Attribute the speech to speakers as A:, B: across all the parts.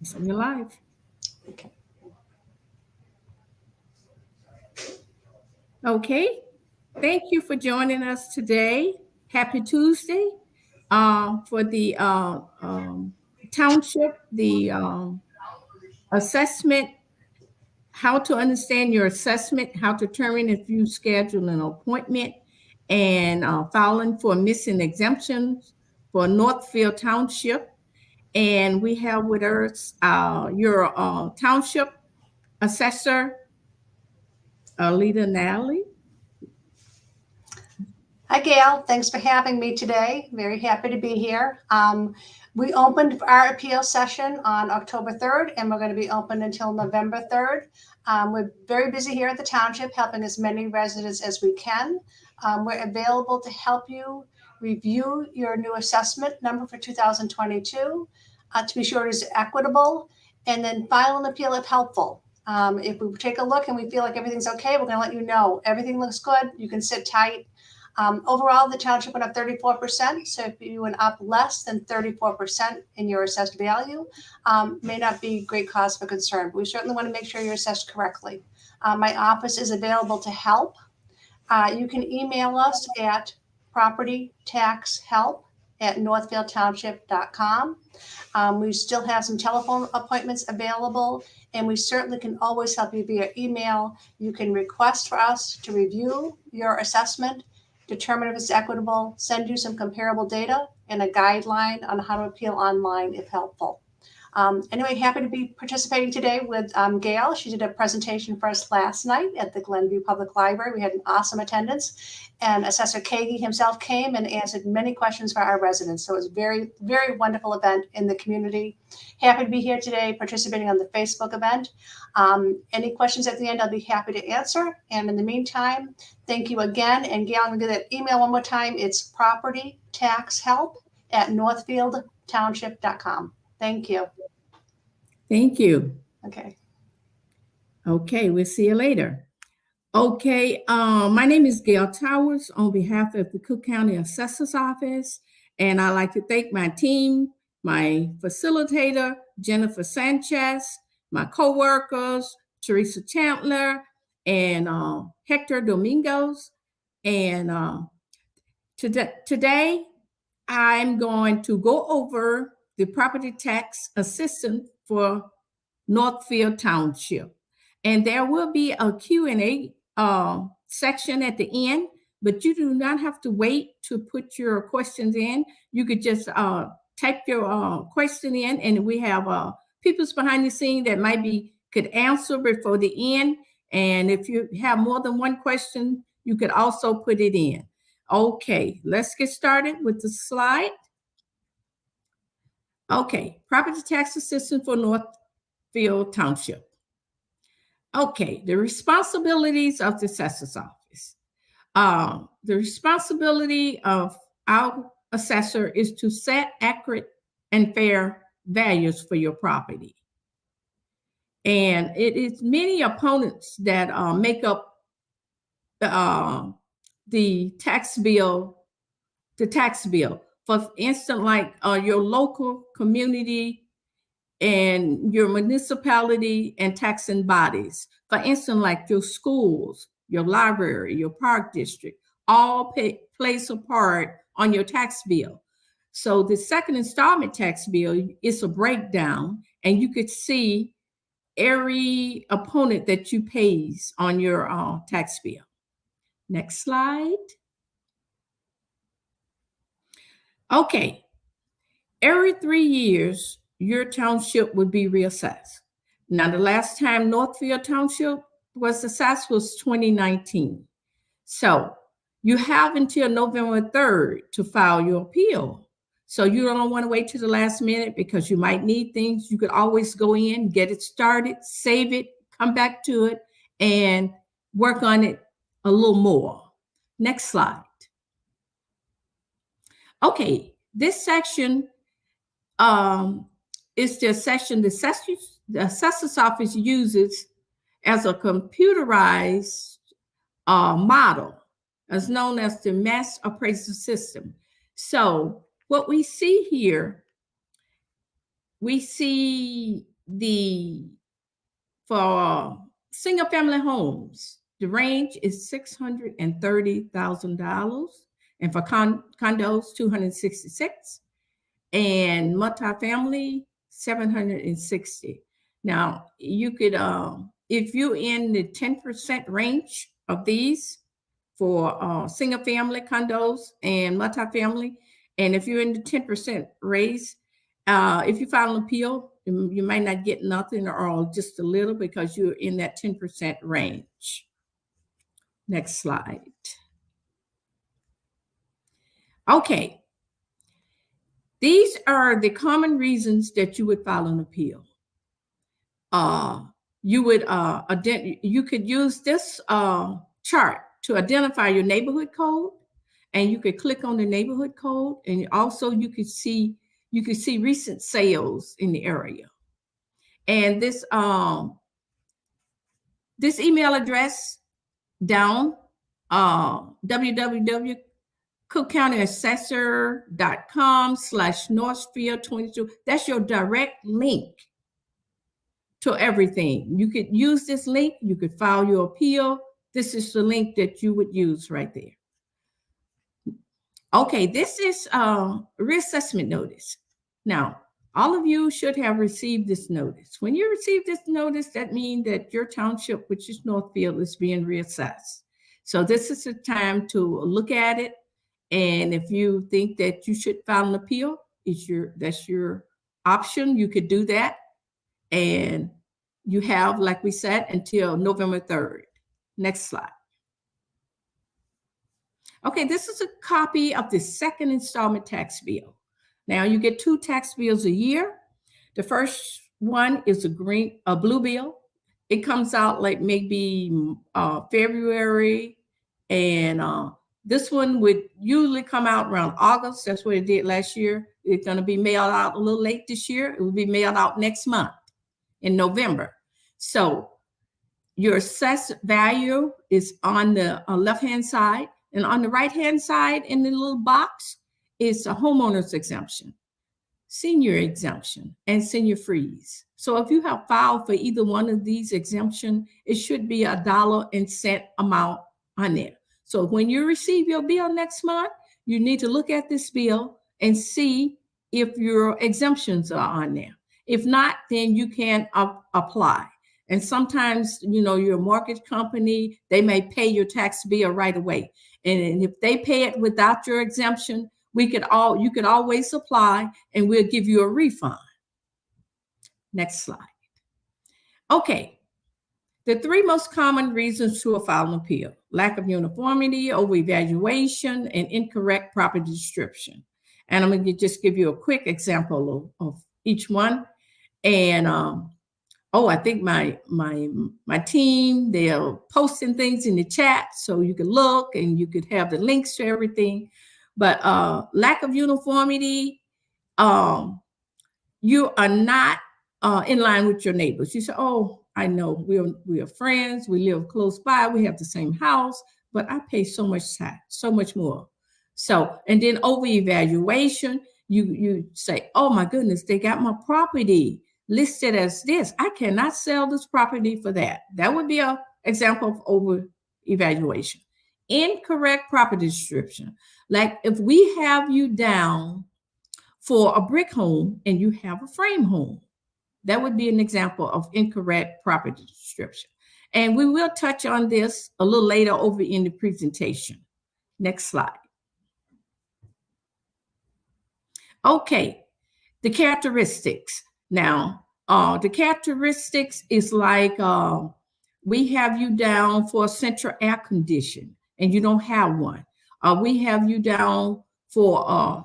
A: It's in your life.
B: Okay.
A: Okay. Thank you for joining us today. Happy Tuesday. For the township, the assessment, how to understand your assessment, how to determine if you schedule an appointment, and filing for missing exemptions for Northfield Township. And we have with us your township assessor, Alita Nally.
B: Hi, Gail. Thanks for having me today. Very happy to be here. We opened our appeal session on October 3rd, and we're going to be open until November 3rd. We're very busy here at the township, helping as many residents as we can. We're available to help you review your new assessment number for 2022 to be sure it is equitable, and then file an appeal if helpful. If we take a look and we feel like everything's okay, we're going to let you know everything looks good. You can sit tight. Overall, the township went up 34%. So if you went up less than 34% in your assessed value, may not be great cause for concern. But we certainly want to make sure you're assessed correctly. My office is available to help. You can email us at propertytaxhelp@northfieldtownship.com. We still have some telephone appointments available, and we certainly can always help you via email. You can request for us to review your assessment, determine if it's equitable, send you some comparable data, and a guideline on how to appeal online if helpful. Anyway, happy to be participating today with Gail. She did a presentation for us last night at the Glenview Public Library. We had an awesome attendance, and Assessor Kagi himself came and answered many questions for our residents. So it was a very, very wonderful event in the community. Happy to be here today participating on the Facebook event. Any questions at the end, I'll be happy to answer. And in the meantime, thank you again. And Gail, I'm going to do that email one more time. It's propertytaxhelp@northfieldtownship.com. Thank you.
A: Thank you.
B: Okay.
A: Okay, we'll see you later. Okay, my name is Gail Towers on behalf of the Cook County Assessor's Office, and I'd like to thank my team, my facilitator, Jennifer Sanchez, my co-workers, Teresa Chandler, and Hector Domingos. And today, I'm going to go over the property tax assistant for Northfield Township. And there will be a Q&A section at the end, but you do not have to wait to put your questions in. You could just type your question in, and we have people behind the scene that could answer before the end. And if you have more than one question, you could also put it in. Okay, let's get started with the slide. Okay, property tax assistant for Northfield Township. Okay, the responsibilities of the assessor's office. The responsibility of our assessor is to set accurate and fair values for your property. And it is many opponents that make up the tax bill. For instance, like your local community and your municipality and taxing bodies. For instance, like your schools, your library, your park district, all plays a part on your tax bill. So the second installment tax bill is a breakdown, and you could see every opponent that you pays on your tax bill. Next slide. Okay. Every 3 years, your township would be reassessed. Now, the last time Northfield Township was assessed was 2019. So you have until November 3rd to file your appeal. So you don't want to wait to the last minute because you might need things. You could always go in, get it started, save it, come back to it, and work on it a little more. Next slide. Okay, this section is the section the assessor's office uses as a computerized model, as known as the mass appraisal system. So what we see here we see for single family homes, the range is $630,000, and for condos, 266, and multifamily, 760. Now, you could, if you're in the 10% range of these for single family condos and multifamily, and if you're in the 10% raise, if you file an appeal, you might not get nothing or just a little because you're in that 10% range. Next slide. Okay. These are the common reasons that you would file an appeal. You could use this chart to identify your neighborhood code, and you could click on the neighborhood code, and also you could see recent sales in the area. And this email address down, www.cookcountyassessor.com/Northfield22. That's your direct link to everything. You could use this link. You could file your appeal. This is the link that you would use right there. Okay, this is a reassessment notice. Now, all of you should have received this notice. When you receive this notice, that means that your township, which is Northfield, is being reassessed. So this is the time to look at it. And if you think that you should file an appeal, that's your option. You could do that. And you have, like we said, until November 3rd. Next slide. Okay, this is a copy of the second installment tax bill. Now you get 2 tax bills a year. The first one is a blue bill. It comes out like maybe February, and this one would usually come out around August. That's what it did last year. It's going to be mailed out a little late this year. It will be mailed out next month in November. So your assessed value is on the left-hand side, and on the right-hand side in the little box is a homeowner's exemption, senior exemption, and senior freeze. So if you have filed for either one of these exemptions, it should be $1.00 amount on there. So when you receive your bill next month, you need to look at this bill and see if your exemptions are on there. If not, then you can apply. And sometimes, your mortgage company, they may pay your tax bill right away. And if they pay it without your exemption, you could always apply and we'll give you a refund. Next slide. Okay. The 3 most common reasons to file an appeal: lack of uniformity, overevaluation, and incorrect property description. And I'm going to just give you a quick example of each one. And I think my team, they're posting things in the chat so you can look and you could have the links to everything. But lack of uniformity, you are not in line with your neighbors. You say, oh, I know we are friends, we live close by, we have the same house, but I pay so much tax, so much more. So, and then over-evaluation, you say, oh my goodness, they got my property listed as this. I cannot sell this property for that. That would be an example of over-evaluation. Incorrect property description. Like if we have you down for a brick home and you have a frame home, that would be an example of incorrect property description. And we will touch on this a little later over in the presentation. Next slide. Okay, the characteristics. Now, the characteristics is like we have you down for a central air condition and you don't have one. We have you down for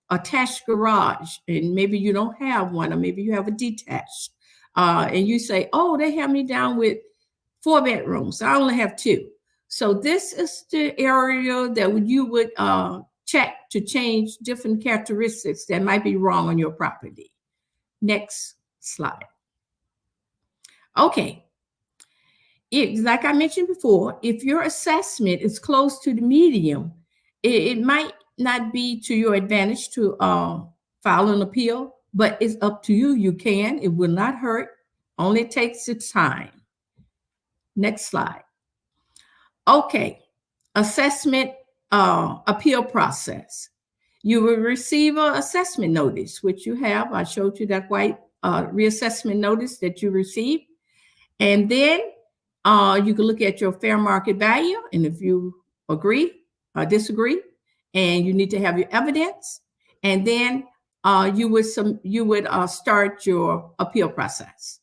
A: attached garage and maybe you don't have one, or maybe you have a detached. And you say, oh, they have me down with 4 bedrooms. I only have 2. So this is the area that you would check to change different characteristics that might be wrong on your property. Next slide. Okay. Like I mentioned before, if your assessment is close to the median, it might not be to your advantage to file an appeal, but it's up to you. You can. It will not hurt. Only takes its time. Next slide. Okay. Assessment appeal process. You will receive an assessment notice, which you have. I showed you that white reassessment notice that you received. And then you can look at your fair market value. And if you agree or disagree, and you need to have your evidence, and then you would start your appeal process.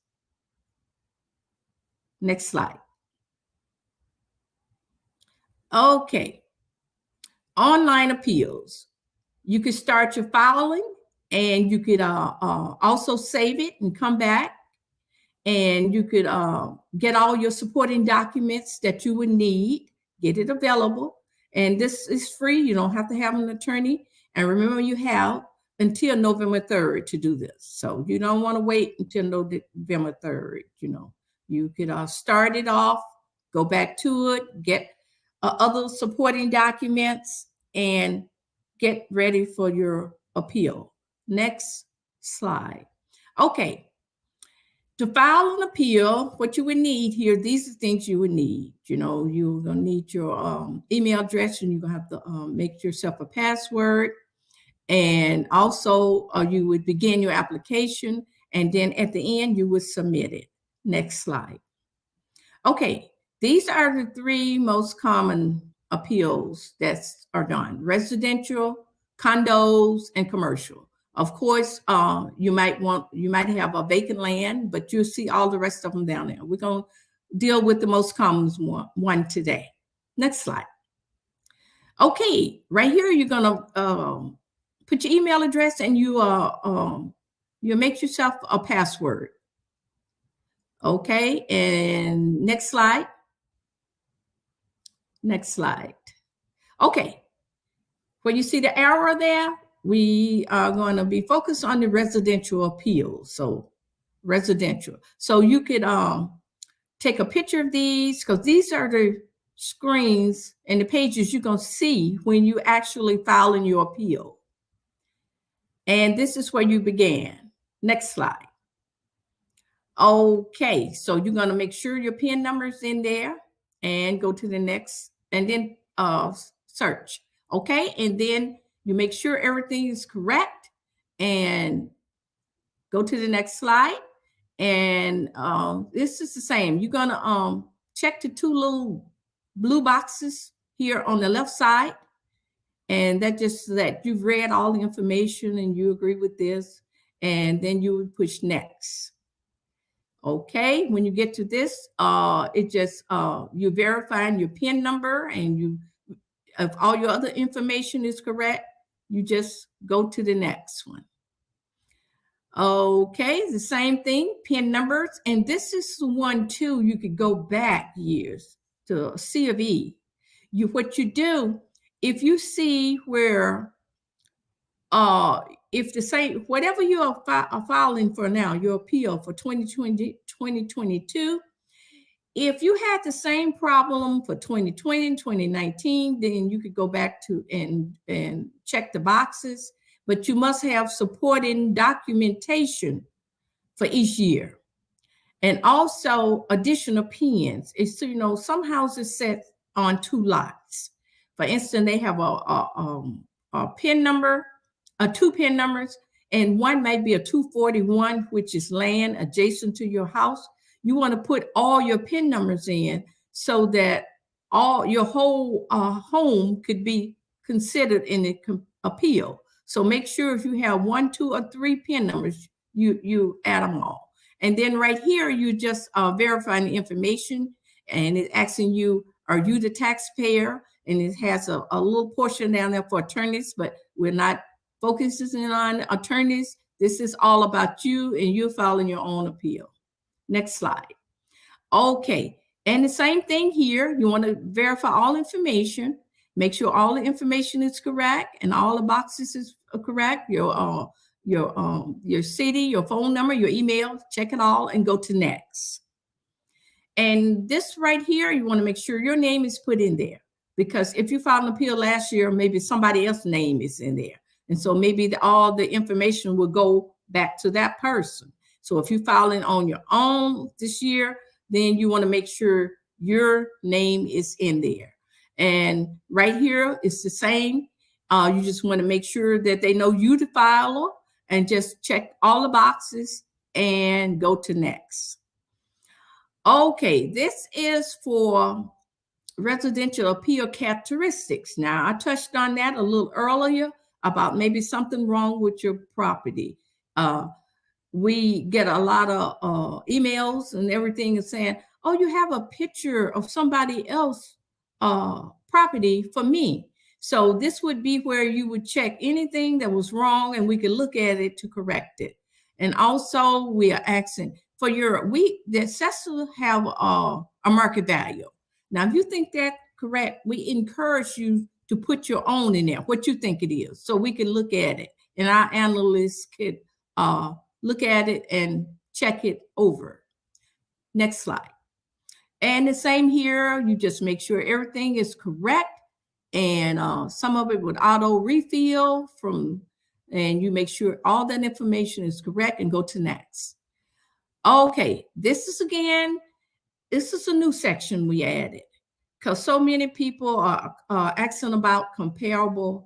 A: Next slide. Okay. Online appeals. You could start your filing, and you could also save it and come back, and you could get all your supporting documents that you would need, get it available. And this is free. You don't have to have an attorney. And remember, you have until November 3rd to do this. So you don't want to wait until November 3rd. You could start it off, go back to it, get other supporting documents, and get ready for your appeal. Next slide. Okay. To file an appeal, what you would need here, these are things you would need. You're going to need your email address, and you're going to have to make yourself a password. And also, you would begin your application, and then at the end, you would submit it. Next slide. Okay, these are the 3 most common appeals that are done: residential, condos, and commercial. Of course, you might have a vacant land, but you'll see all the rest of them down there. We're going to deal with the most common one today. Next slide. Okay, right here, you're going to put your email address, and you make yourself a password. Okay, and next slide. Next slide. Okay, where you see the arrow there, we are going to be focused on the residential appeals. So residential. So you could take a picture of these, because these are the screens and the pages you're going to see when you actually file in your appeal. And this is where you began. Next slide. Okay, so you're going to make sure your PIN number's in there, and go to the next, and then search. Okay, and then you make sure everything is correct, and go to the next slide. And this is the same. You're going to check the 2 little blue boxes here on the left side. And that just that you've read all the information and you agree with this. And then you would push next. Okay, when you get to this, it just, you're verifying your PIN number, and if all your other information is correct, you just go to the next one. Okay, the same thing, PIN numbers. And this is the one too, you could go back years to C of E. What you do, if you see where, if the same, whatever you are filing for now, your appeal for 2020, 2022, if you had the same problem for 2020 and 2019, then you could go back to and check the boxes, but you must have supporting documentation for each year. And also additional PINs. It's, some houses set on 2 lots. For instance, they have a PIN number, 2 PIN numbers, and one might be a 241, which is land adjacent to your house. You want to put all your PIN numbers in so that all your whole home could be considered in the appeal. So make sure if you have 1, 2, or 3 PIN numbers, you add them all. And then right here, you just verifying the information, and it's asking you, are you the taxpayer? And it has a little portion down there for attorneys, but we're not focusing on attorneys. This is all about you, and you're filing your own appeal. Next slide. Okay, and the same thing here. You want to verify all information. Make sure all the information is correct and all the boxes are correct. Your city, your phone number, your email, check it all and go to next. And this right here, you want to make sure your name is put in there, because if you filed an appeal last year, maybe somebody else's name is in there. And so maybe all the information will go back to that person. So if you're filing on your own this year, then you want to make sure your name is in there. And right here, it's the same. You just want to make sure that they know you the filer and just check all the boxes and go to next. Okay, this is for residential appeal characteristics. Now, I touched on that a little earlier about maybe something wrong with your property. We get a lot of emails and everything is saying, oh, you have a picture of somebody else property for me. So this would be where you would check anything that was wrong and we could look at it to correct it. And also we are asking for the assessor have a market value. Now, if you think that's correct, we encourage you to put your own in there, what you think it is, so we can look at it. And our analysts could look at it and check it over. Next slide. And the same here, you just make sure everything is correct. And some of it would auto refill and you make sure all that information is correct and go to next. Okay, this is a new section we added because so many people are asking about comparables,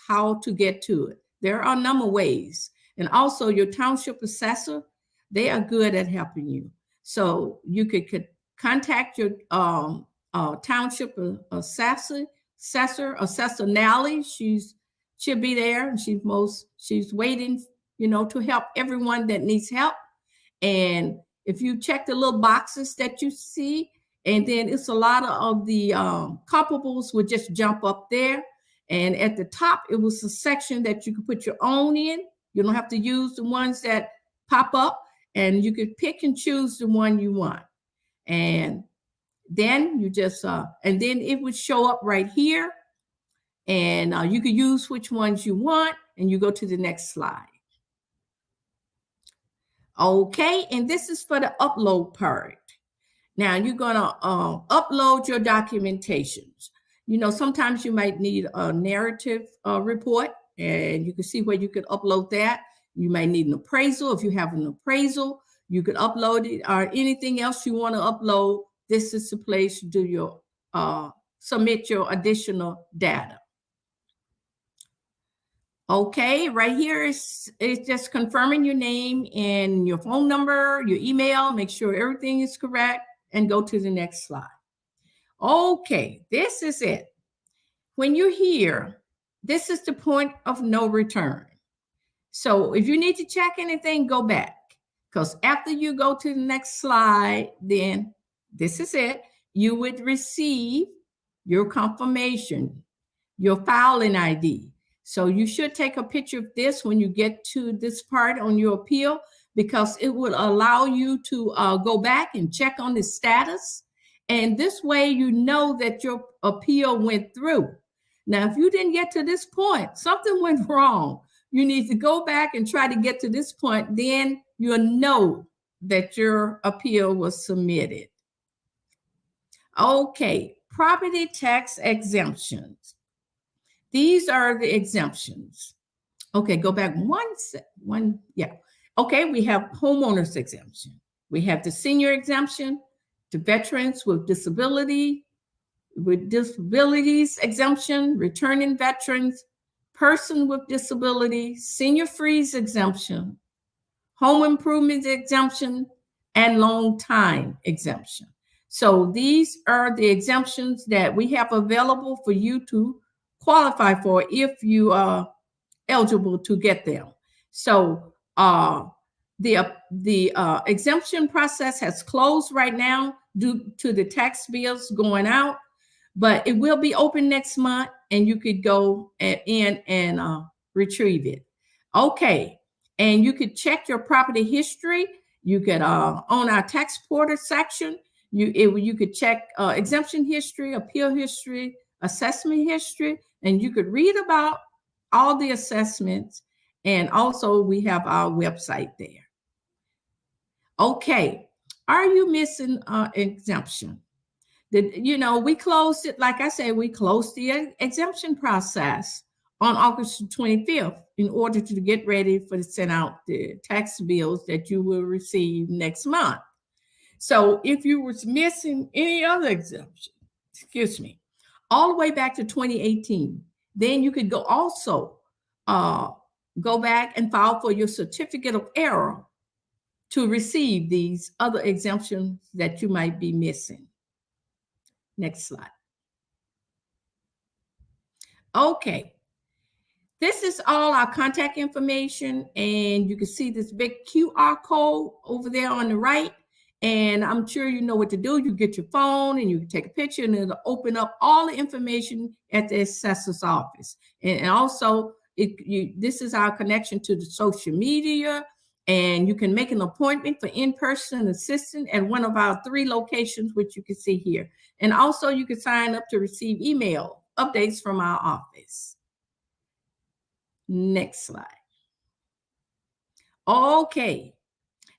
A: how to get to it. There are a number of ways. And also your township assessor, they are good at helping you. So you could contact your township assessor Nally. She'll be there and she's waiting, to help everyone that needs help. And if you check the little boxes that you see, and then it's a lot of the comparables would just jump up there. And at the top, it was a section that you could put your own in. You don't have to use the ones that pop up, and you could pick and choose the one you want. And then you just, and then it would show up right here. And you could use which ones you want, and you go to the next slide. Okay, and this is for the upload part. Now you're gonna upload your documentations. Sometimes you might need a narrative report, and you can see where you could upload that. You might need an appraisal. If you have an appraisal, you could upload it, or anything else you want to upload. This is the place to do your submit your additional data. Okay, right here is just confirming your name and your phone number, your email, make sure everything is correct, and go to the next slide. Okay, this is it. When you're here, this is the point of no return. So if you need to check anything, go back, because after you go to the next slide, then this is it. You would receive your confirmation, your filing ID. So you should take a picture of this when you get to this part on your appeal, because it would allow you to go back and check on the status. And this way, you know that your appeal went through. Now, if you didn't get to this point, something went wrong. You need to go back and try to get to this point. Then you'll know that your appeal was submitted. Okay, property tax exemptions. These are the exemptions. Okay, go back one. Yeah. Okay, we have homeowners exemption. We have the senior exemption, the veterans with disabilities exemption, returning veterans, person with disability, senior freeze exemption, home improvement exemption, and long time exemption. So these are the exemptions that we have available for you to qualify for if you are eligible to get them. So the exemption process has closed right now due to the tax bills going out, but it will be open next month, and you could go in and retrieve it. Okay, and you could check your property history. You could on our tax portal section, you could check exemption history, appeal history, assessment history, and you could read about all the assessments. And also we have our website there. Okay, are you missing exemption? We closed it, like I said, we closed the exemption process on August 25th. in order to get ready for to send out the tax bills that you will receive next month. So if you was missing any other exemption, excuse me, all the way back to 2018, then you could go also go back and file for your certificate of error to receive these other exemptions that you might be missing. Next slide. Okay. This is all our contact information, and you can see this big QR code over there on the right. And I'm sure you know what to do. You get your phone and you can take a picture, and it'll open up all the information at the assessor's office. And also, this is our connection to the social media, and you can make an appointment for in-person assistance at one of our 3 locations, which you can see here. And also, you can sign up to receive email updates from our office. Next slide. Okay,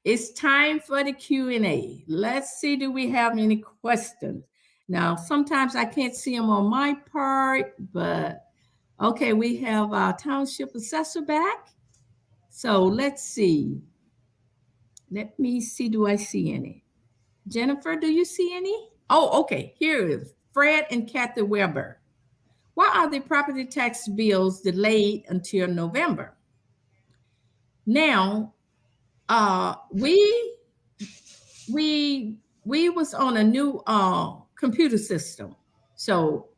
A: it's time for the Q&A. Let's see, do we have any questions? Now, sometimes I can't see them on my part, but okay, we have our township assessor back. So let's see. Let me see, do I see any? Jennifer, do you see any? Oh, okay, here it is. Fred and Kathy Weber. Why are the property tax bills delayed until November? Now, we was on a new computer system. So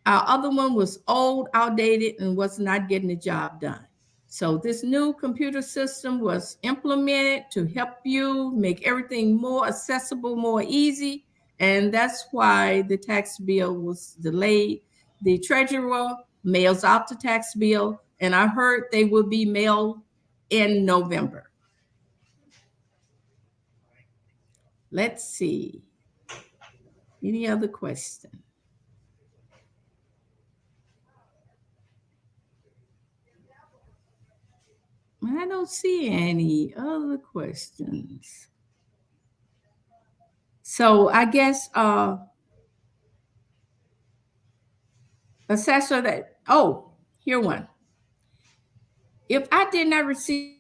A: our other one was old, outdated, and was not getting the job done. So this new computer system was implemented to help you make everything more accessible, more easy. And that's why the tax bill was delayed. The treasurer mails out the tax bill, and I heard they will be mailed in November. Let's see. Any other question? I don't see any other questions. So I guess assessor that, oh, here one. If I did not receive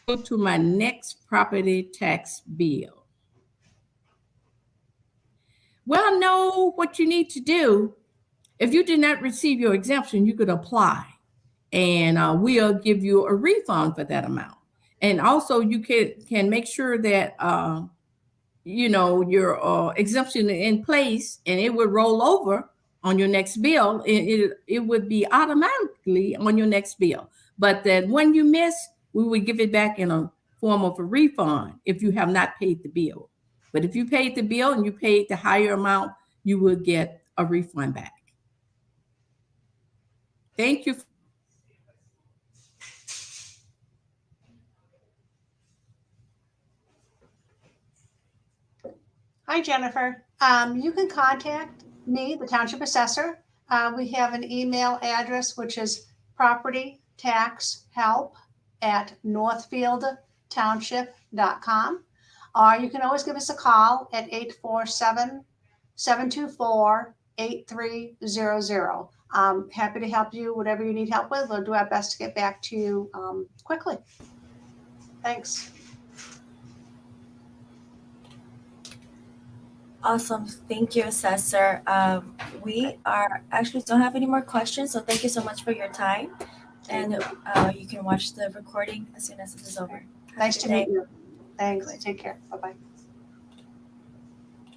A: to my next property tax bill, well, know what you need to do. If you did not receive your exemption, you could apply, and we'll give you a refund for that amount. And also, you can make sure that your exemption in place, and it would roll over on your next bill. It would be automatically on your next bill. But that when you miss, we would give it back in a form of a refund if you have not paid the bill. But if you paid the bill and you paid the higher amount, you will get a refund back. Thank you.
B: Hi, Jennifer. You can contact me, the Township Assessor. We have an email address, which is propertytaxhelp@northfieldtownship.com. Or you can always give us a call at 847-724-8300. Happy to help you, whatever you need help with. We'll do our best to get back to you quickly. Thanks.
C: Awesome. Thank you, Assessor. We actually don't have any more questions, so thank you so much for your time. And you can watch the recording as soon as it is over.
B: Nice to meet you. Thanks. Take care. Bye-bye.